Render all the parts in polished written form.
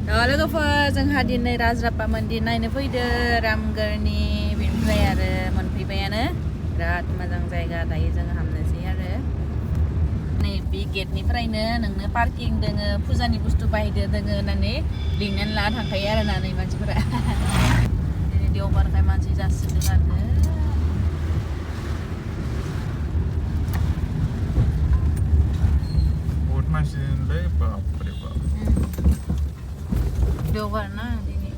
लोगोफोर जोंहा दिनै राजराप्पा मन्दिर नायनो फैदो रामगढ़नि बेनिफ्राय आरो मोनफैबायानो बिराद मोजां जायगा दायो जों हाबनोसै आरो नै बे गेटनिफ्रायनो नोंनो पार्किं दोङो फुजानि बुस्थु बायदो दोङो होननानै लिंनानै लाना थांखायो आरो ना नै मानसिफोरा दिनै देवबारखाय मानसि जासोदों आरो बहुत मानसि दोनलै बापरे बाप देवबार ना दिनै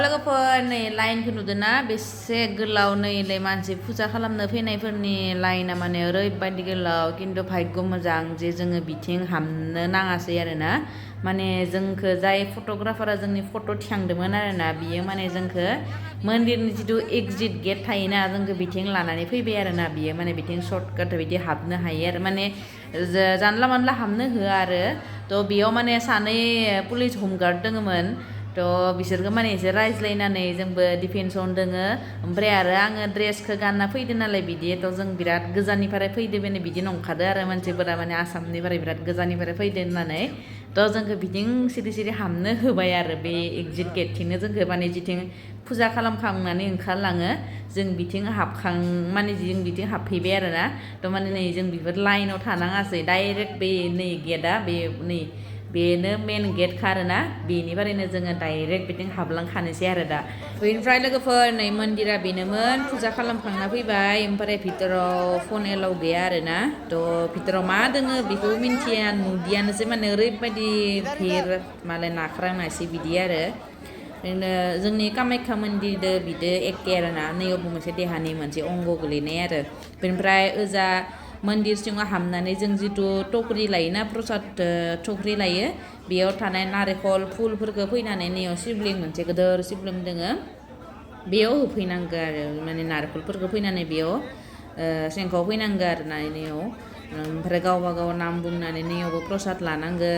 लोगोफोर नै लाइनखौ नुदों ना बेसे गोलाव नैलाय मानसि फुजा खालामनो फैनायफोरनि लाइना माने ओरैबायदि गोलाव खिन्थु भाग्य मोजां जे जोङो बिथिं हाबनो नाङासै आरो ना माने जोंखो जाय फट'ग्राफारा जोंनि फट' थिखांदोंमोन आरो ना बियो माने जोंखो मन्दिरनि जिथु एग्जिट गेट थायोना जोंखो बिथिं लानानै फैबाय आरो ना बियो माने बिथिं सर्टकाट बिदि हाबनो हायो आरो माने जानला मानला हाबनो होआ आरो थ' बेयाव माने सानै पुलिस हमगार्ड दङमोन थ' बिसोरखौ माने एसे रायज्लायनानै जोंबो डिफेन्सआवनो दोङो ओमफ्राय आरो आङो ड्रेसखौ गानना फैदो नालाय बिदि थ' जों बिराद गोजाननिफ्राय फैदो माने बिदि नंखादो आरो मानसिफोरा माने आसामनिफ्राय बिराद गोजाननिफ्राय फैदो होननानै थ' जोंखौ बिथिं सिरि सिरि हाबनो होबाय आरो बे एग्जिट गेटथिंनो जोंखौ माने जिथिं फुजा खालामखांनानै ओंखारलाङो जों बिथिं माने जों बिथिं हाबफैबाय आरो ना थ' माने नै जों बेफोर लाइनाव थानाङासै डाइरेक्ट बे नै गेटआ बे नै बेनो मेन गेटखा आरोना बेनिफ्रायनो जोङो डाइरेक्ट बिथिं हाबलांखानोसै आरो दा बेनिफ्राय लोगोफोर नै मन्दिरा बेनोमोन फुजा खालामखांना फैबाय ओमफ्राय भितराव फन एलाव गैया आरोना थ' भितराव मा दोङो बेखौ मिन्थिया नुदियानोसै माने ओरैबायदि भिर मालाय नाख्रांनायसै बिदि आरो ओरैनो जोंनि कामाख्या मन्दिरदो बिदो एखे आरोना नैयावबो मोनसे देहानि मोनसे अंग गोलैनाय आरो बेनिफ्राय ओजा मन्दिर सिङाव हाबनानै जों जिथु टक्रि लायोना प्रसाद टक्रि लायो बेयाव थानाय नारेंखल फुलफोरखौ फैनानै नैयाव शिबलिंग मोनसे गिदिर शिबलिंग दोङो बेयाव होफैनांगौ आरो माने नारेंखलफोरखौ फैनानै बेयाव सेंखाव फैनांगौ आरो ना नैयाव ओमफ्राय गावबा गाव नाम बुंनानै नैयावबो प्रसाद लानांगौ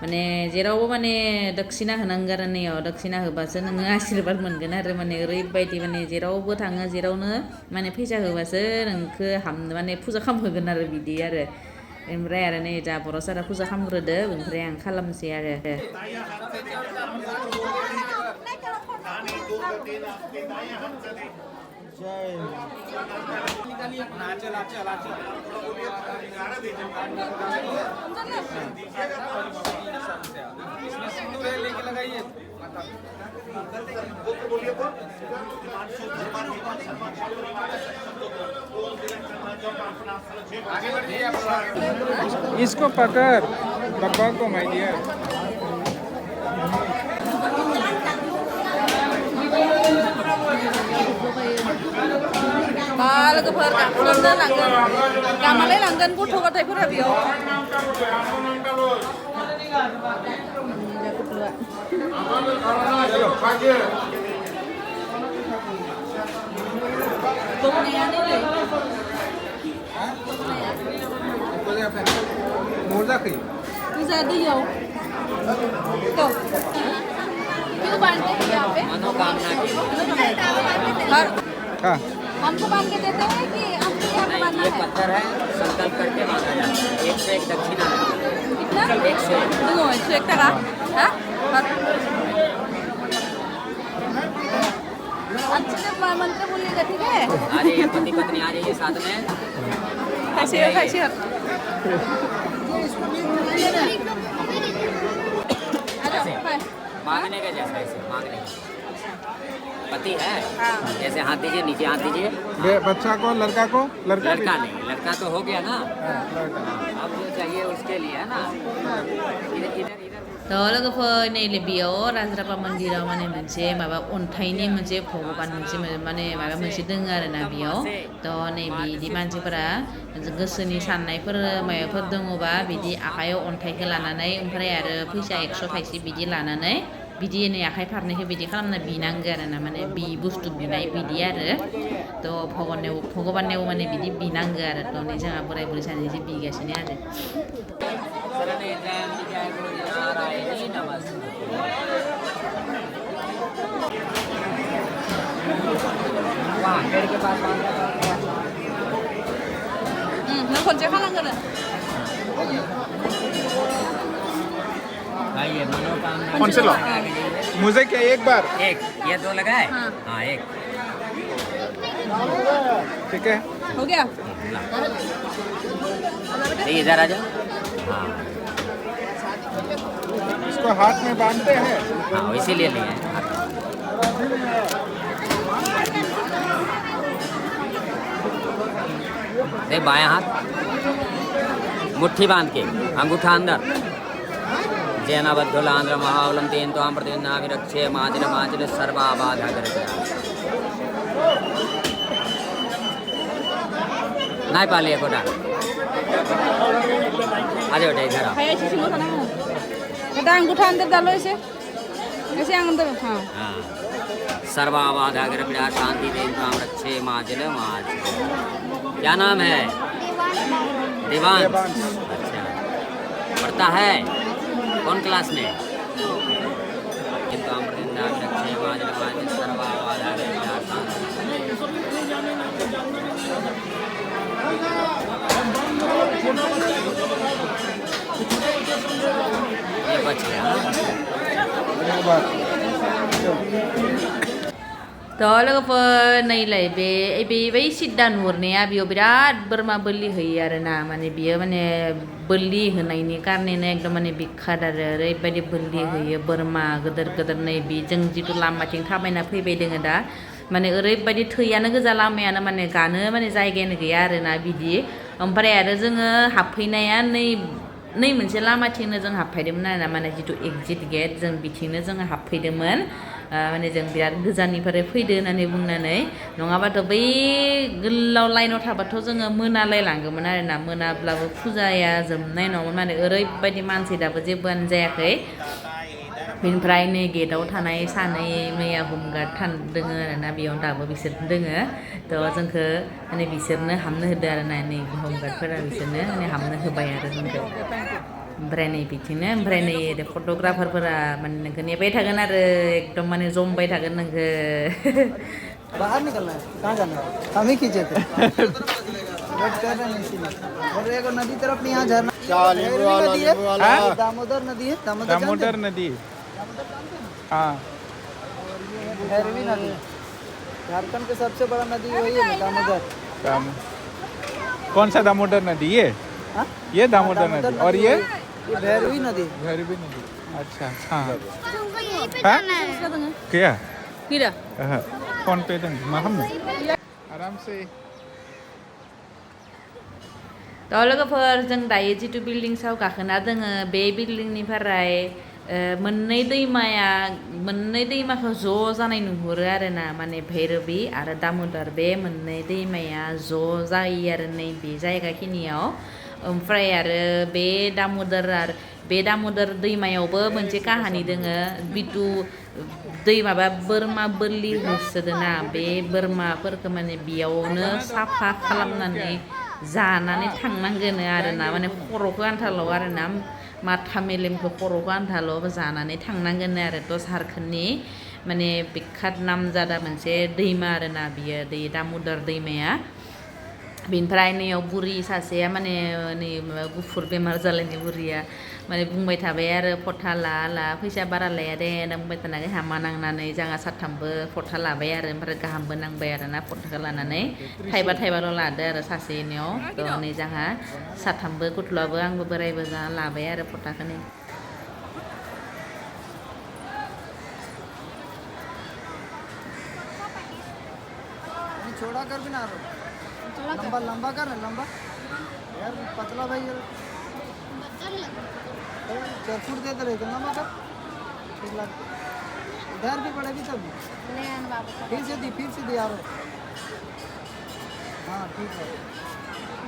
माने जेरावबो माने दक्षिणा होनांगौ आरो नैयाव दक्षिणा होबासो नोङो आशीर्बाद मोनगोन आरो माने ओरैबायदि माने जेरावबो थाङो जेरावनो माने फैसा होबासो नोंखौ हाबनो माने फुजा खालामहोगोन आरो बिदि आरो ओमफ्राय आरो नै दा बर' सारा फुजा खालामग्रोदो ओमफ्राय आं खालामसै आरो इसको पकड़ डब्बा को माय डियर लोगोफोर गाखोनो लांगोन गामालाय लांगोन गथ' गथायफोरा बेयाव Bisa दैयाव तो क्यों बांधते हैं यहाँ पे मनोकामना की हमको बांध के देते हैं कि हमको यहाँ पे बांधना ये है पत्थर है संकल्प करके मांगा जाता है 101 दक्षिणा कितना 101 देखो 101 टका हाँ अच्छे से मंत्र बोलिएगा ठीक है आ जाइए पति पत्नी आ जाइए साथ में कैसे हो मांगने का जैसा ऐसे मांगने का पति है हाँ। जैसे हाथ दीजिए नीचे हाथ दीजिए बच्चा को लड़का लड़का नहीं लड़का तो हो गया ना अब जो चाहिए उसके लिए है ना इधर इधर इधर लोगोफोर नै बेयाव राजराप्पा मन्दिराव माने मोनसे माबा अन्थाइनि मोनसे भगबान मोनसे माने माबा मोनसे दोङो आरोना बेयाव थ' नै बिदि मानसिफोरा गोसोनि साननायफोर माबाफोर दङबा बिदि आखायाव अन्थाइखौ लानानै ओमफ्राय आरो फैसा 100 थाइसे बिदि लानानै बिदि नै आखाइ फारनैखौ बिदि खालामना बिनांगौ आरोना माने बि बुस्थु बिनाय बिदि आरो थ' भगबाननियाव माने बिदि बिनांगौ आरो थ' नै जोंहा बोराय बुरै सानैसो बिगासिनो आरो वहाँ पेड़ के पास 너 번째 하는 거는 खाइए मनोकामना कौन से लो? मुझे क्या एक बार? एक ये 2 लगाए हाँ। हाँ एक ठीक है। हो गया ये इधर आ जाओ हाँ इसको हाथ में बांधते हैं। हाँ इसीलिए लिए हैं देख बायां हाथ मुट्ठी बांध के अंगूठा अंदर जैनाबद्धुल आंध्र महावलम तेन तो हम प्रतिना विरक्षे माजिल माजिल सर्वाबाधा करते नहीं पालिए कोटा आ जाओ इधर आओ खाया ऐसे सिंगो खाना बेटा अंगूठा अंदर डालो ऐसे अंदर हाँ हाँ सर्वाबाधा कर शांति तेन तो हम रक्षे माजिल माजिल क्या नाम है देवांश अच्छा पढ़ता है कौन क्लास में किंतु अमृत रक्षे माजिल माजिल सर्वाबाधा कर ये बच गया थ' लोगोफोर नैलाय बे बै सिद्दा नुहुरनाया बेयाव बिराद बोरमा बोलि होयो आरोना माने बियो माने बोलि होनायनि कारनेनो एकदम माने बिखाद आरो ओरैबायदि बोलि होयो बोरमा गोदोर गोदोर नै बे जों जिथु लामाथिं थाबायना फैबाय दोङो दा माने ओरैबायदि थैयानो गोजा लामायानो माने गानो माने जायगायानो गैया आरोना बिदि ओमफ्राय आरो जोङो हाबफैनाया नै मोनसे लामाथिंनो जों हाबफैदोंमोन आरोना माने जिथु एक्जिट गेट जों बिथिंनो जोङो हाबफैदोंमोन माने जों बिराद गोजाननिफ्राय फैदो होननानै बुंनानै नङाबाथ' बै गोलाव लाइनाव थाबाथ' जोङो मोनालायलांगौमोन आरोना मोनाब्लाबो फुजाया जोबनाय नङामोन माने ओरैबायदि मानसि दाबो जेबोआनो जायाखै बेनिफ्राय नै गेटआव थानाय सानै मैया हमगार्ड दोङो आरोना बेयाव दाबो बिसोर दोङो थ' जोंखौ माने बिसोरनो हाबनो होदो आरोना नै हमगार्डफोरा बिसोरनो माने हाबनो होबाय आरो जोंखौ ओमफ्राय नै बिथिंनो ओमफ्राय नै फट'ग्राफारफोरा माने नोंखौ नेबाय थागोन आरो एकदम माने जमबाय थागोन नोंखौ बाहर निकलना है कहाँ जाना है हम ही खींचे थे वेट कर रहे हैं इसीलिए और एक नदी तरफ में यहाँ झरना नदी है दामोदर नदी है दामोदर नदी हाँ भैरवी नदी झारखंड के सबसे बड़ा नदी वही है दामोदर कौन सा दामोदर नदी हाँ? ये दामोदर नदी और ये भैरवी नदी भैरवी नदी अच्छा हाँ तुमको यहीं पे हाँ? जाना है क्या Kira? फोन पे दंग maham आराम से थ' लोगोफोर जों दायो जिथु बिल्डिं सायाव गाखोना दोङो बे बिल्डिंनिफ्राय मोननै दैमाखौ ज' जानाय नुहुरो आरोना माने भैरबी आरो दामोदर बे मोननै दैमाया ज' जायो आरो नै बे जायगाखिनियाव ओमफ्राय आरो बे दामोदर दैमायावबो मोनसे काहानि दोङो बितु माबा बोरमा बोलि होसोदोना बे बोरमाफोरखौ माने बेयावनो साफा खालामनानै जानानै थांनांगोन आरोना माने खर'खौ आन्थाल' आरोना माथा मेलेमखौ खर'खौ आन्थाल' जानानै थांनांगोन आरो थ' झारखन्डनि माने बिखात नामजादा मोनसे दैमा आरोना बियो दै दामोदर दैमाया बेनिफ्राय नैयाव बुरि सासेया माने नै माबा गुफुर बेमार जालायनाय बुरिया माने बुंबाय थाबाय आरो फथा ला फैसा बारा लाया दे होनना बुंबाय थानानै हामा नांनानै जोंहा साथामबो फथा लाबाय आरो ओमफ्राय गाहामबो नांबाय आरोना फथाखौ लानानै थाइबाल' लादो आरो सासेनियाव थ' नै जोंहा साथामबो गथ'आबो आंबो बोरायबो जोंहा लाबाय आरो फथाखौ नै छोड़ा कर भी ना लंबा लंबा कर लंबा यार पतला भाई चार फुट देते रहे लंबा कर ठीक लग इधर भी पड़ेगी तब फिर से दी यार हाँ ठीक है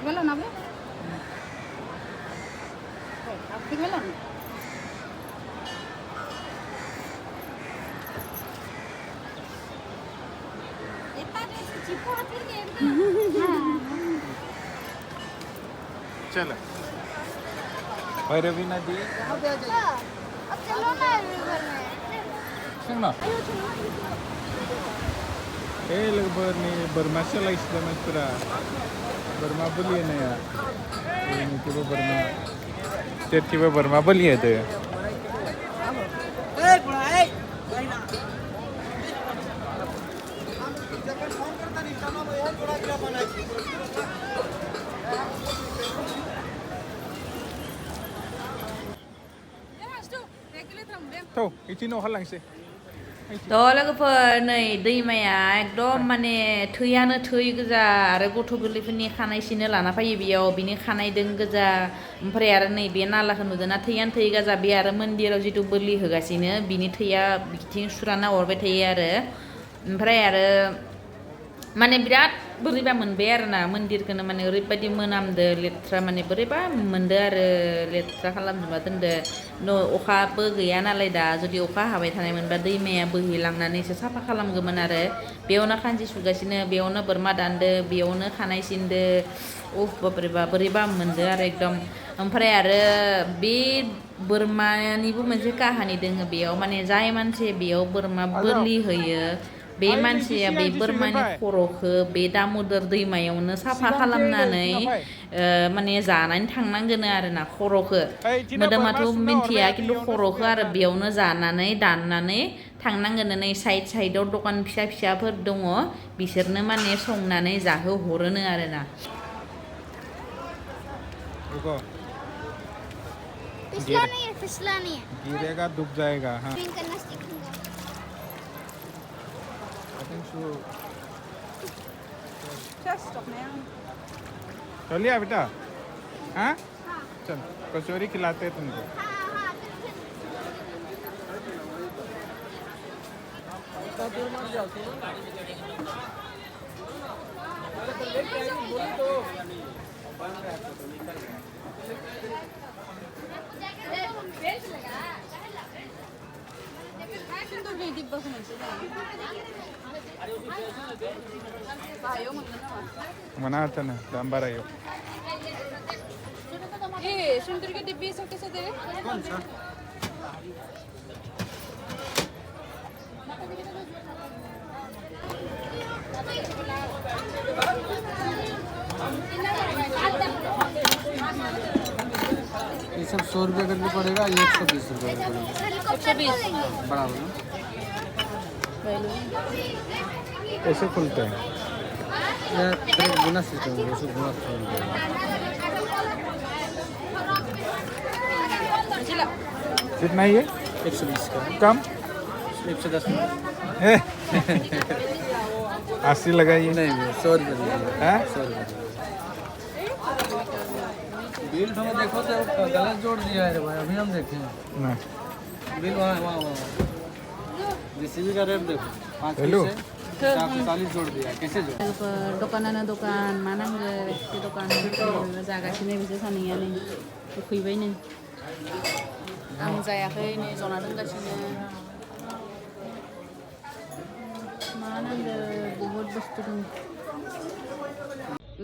बोलो ना बे ठीक बोलो चलो भैरवी नदी अब चलो ना रिवर में सुनो लोगोफोर नै बोरमा सोलायसिगोन मानसिफोरा बोरमा बोलि होनाया जोंनिथिंबो बोरमा जेथिंबो बोरमा बोलि होदो थ' इथिं न' हालांसै थ' लोगोफोर नै दैमाया एकदम माने थैयानो थै गोजा आरो गथ' गोरलैफोरनि खानाय सिनो लाना फैयो बेयाव बिनि खानायदों गोजा ओमफ्राय आरो नै बे नालाखौ नुदोंना थैयानो थै गोजा बे आरो मन्दिराव जिथु बोलि होगासिनो बिनि थैया बिथिं सुराना हरबाय थायो आरो ओमफ्राय आरो माने बिराद बोरैबा मोनबाय आरोना मन्दिरखौनो माने ओरैबायदि मोनामदो लेथ्रा माने बोरैबा मोनदो आरो लेथ्रा खालामजोबना दोनदो अखाबो गैया नालाय दा जुदि अखा हाबाय थानाय मोनबा दैमाया बोहैलांनानैसो साफा खालामगौमोन आरो बेयावनो खानजि सुगासिनो बेयावनो बोरमा दानदो बेयावनो खानाय सिनदो उफ बाब्रेबा बोरैबा मोनदो आरो एकदम ओमफ्राय आरो बे बोरमानिबो मोनसे काहानि दोङो बेयाव माने जाय मानसि बेयाव बोरमा बोलि होयो बे मानसिया बे बोरमानि खर'खौ बे दामोदर दैमायावनो साफा खालामनानै माने जानानै थांनांगोन आरोना खर'खौ मोदोमाथ' मिन्थिया खिन्थु खर'खौ आरो बेयावनो जानानै दाननानै थांनांगोन नै साइड साइडआव दखान फिसा फिसाफोर दङ बिसोरनो माने संनानै जाहोहरोनो आरोना फिसला नहीं है, फिसला नहीं है। गिरेगा डूब जाएगा हाँ स्विंग करना सीखूंगा। चल लिया बेटा हाँ चल कचौरी खिलाते हैं तुमको mana आता ना डांबर आयो ये सुंदर के डिब्बे सब कैसे दे रहे कौन सा ये सब 100 रुपये करके पड़ेगा ये 120 रुपये बड़ा वाला कैसे खुलते हैं ये गुना सिस्टम है उसको गुना कितना ये 120 का कम 110 80 लगाइए नहीं 100 रुपये हैं 100 रुपये बिल तो देखो तो गलत जोड़ दिया है भाई अभी हम देखें ना बिल वहाँ जीसीबी का रेट देखो 5 हेलो। से 440 जोड़ दिया कैसे जोड़ दखानानो दखान मा नांगो बे दखान जागासिनो बिसोर सानैया नै उखैबाय नै आं जायाखै नै जना दोनगासिनो मा नांगो बहुद बुस्थु दं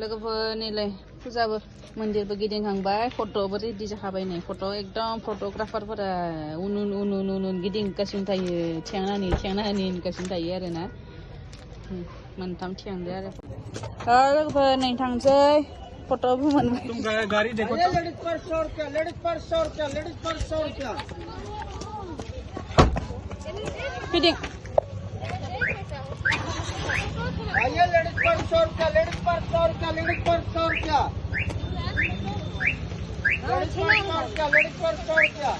लोगोफोर नैलाय फुजाबो मन्दिरबो गिदिंहांबाय फट'बो रेडि जाखाबाय नै फट' एकदम फट'ग्राफारफोरा उन उन उन उन उन उन गिदिंगासिनो थायो थेंनानै नुगासिनो थायो आरोना मोनथाम थिखांदो आरो लोगोफोर नै थांसै फट'बो मोनबाय तुम गाड़ी देखो लेडीज पर 100 रुपया लेडीज पर 100 रुपया लेडीज पर 100 रुपया फिटिंग आइए लेडीज पर 100 रुपया लेडीज पर 100 रुपया लेडीज पर 100 रुपया लेडीज पर 100 रुपया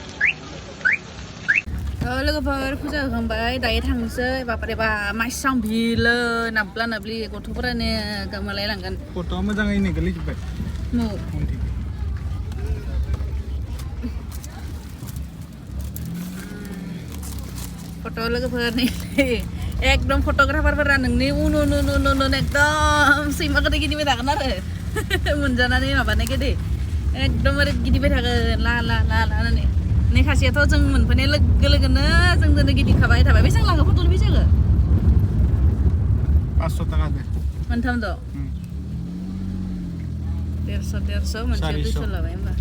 लोगोफोर फुजा होखांबाय दायो थांसै बापारे बा माइसां बिलो नाब्ला नाब्लि गथ'फोरानो गोमालायलांगोन फट'आ मोजाङैनो गोलैजोब्बाय नु उनथिं फट' लोगोफोर नै एकदम फट'ग्राफारफोरा नोंनि उन उन उन उन उन एकदम सैमाखौनो गिदिंबाय थागोन आरो मोनजानानै माबानायखौ दे एकदम ओरै गिदिंबाय थागोन ला ला ला लानानै नै खासेयाथ' जों मोनफैनाय लोगो लोगोनो जोंजोंनो गिदिंखाबाय थाबाय बेसेबां लाङो फट'नि फैसाखौ 500 टाका दे मोनथामद' 150 मोनसे 200 लाबाय होमबा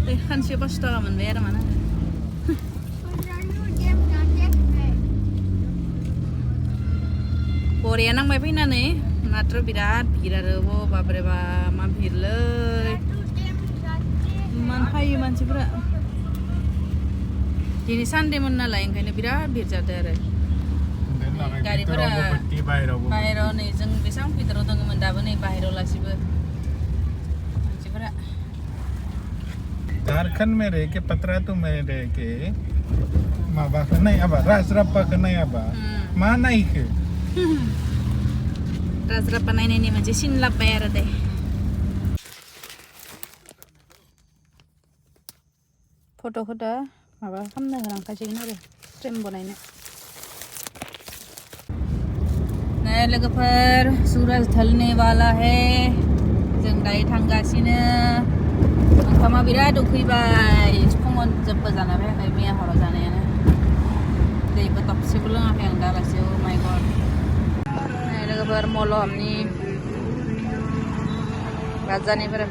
दे खानसेयाव 500 टाका मोनबाय आरो माना बरिया नांबाय फैनानै मात्र बिराद भिर आरो बाब्रे बा मा भिरलै इमान फायो मानसिफोरा दिनै सानडेमोन नालाय ओंखायनो बिराद भिर जादों आरो गारिफोरा बाहेराव नै जों बेसेबां भितराव दङमोन दाबो नै बाहेराव लासिबो मानसिफोरा झारखंड में रह के पतरातू में रह के माबा के नहीं अब राजरप्पा के नहीं अब मा नहीं के राजरप्पा नायनायनि मोनसे सिन लाबबाय आरो दे फट'खौ दा माबा खालामनो होलांखासिगोन आरो फ्रेम बनायनो नै लोगोफोर सूरज ढलने वाला है जों दायो थांगासिनो ओंखामा बिराद उखैबाय फुङाव जेबो जाना फैयाखै मैया हराव जानायानो दैबो थबसेबो लोङाखै आं दालासेयाव माइ गड नै लोगोफोर मलमनि राजानिफोर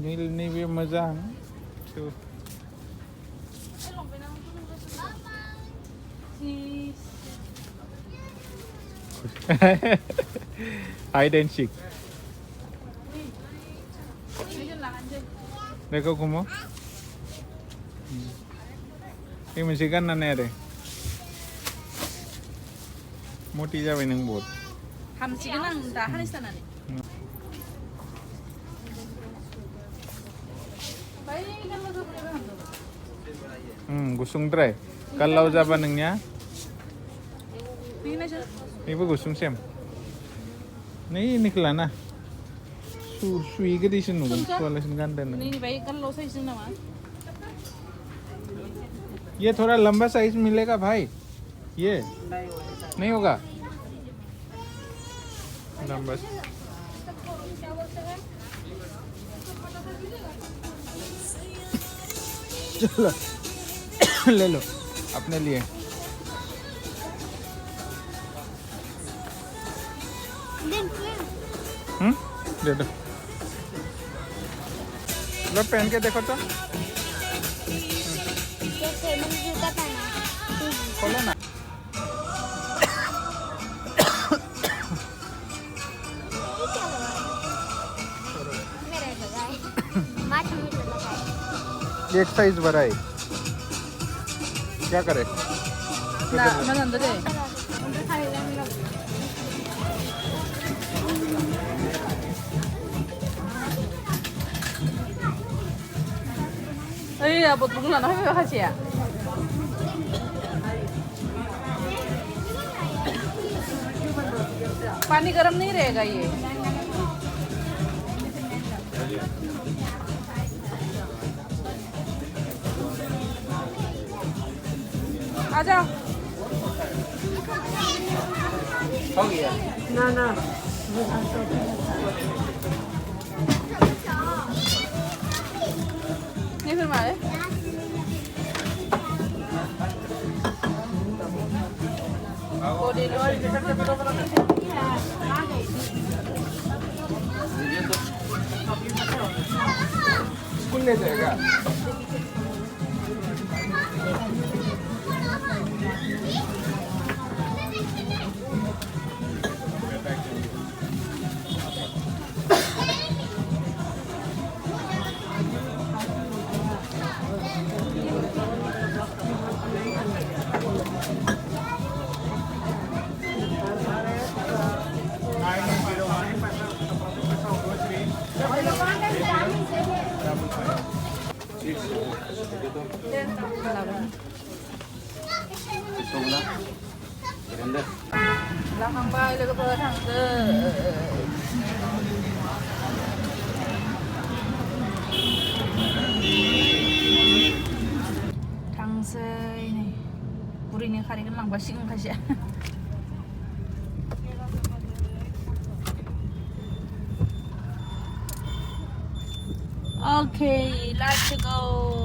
ini भी मजा tuh hide and seek देखो घूमो ini masih kan aneh deh मोटी जाबाय नों बहुत हामसिगोन आं दा हानैसो थानानै गुसुंद्राय गालाव जाबा नोंनिया बेबो गुसुं सेम नै इनिखौ लाना सुई गोदैसिन नुगोन सुवालासिनो गानदों नों नैनिफ्राय गालाव साइज नामा ये थोड़ा लंबा साइज मिलेगा भाई ये नहीं होगा लंबा चलो ले लो अपने लिए दे दो लो पहन के देखो तो कैसे मैंने जूता पहना खोलो ना मेरा लगाए माथ में लगाए एक साइज बड़ा है क्या करे 나 안 돼. अरे अब तुम लाना है खाची है पानी गर्म नहीं रहेगा ये आ जाओ हो गया ना ना नहीं फिर मारे स्कूल ले जाएगा Belakang bayเลยก็เปิดทางเด้ทางเซยนี่บุรีนี่คาริกันหลังบาซิงค่ะเชียโอเค let's go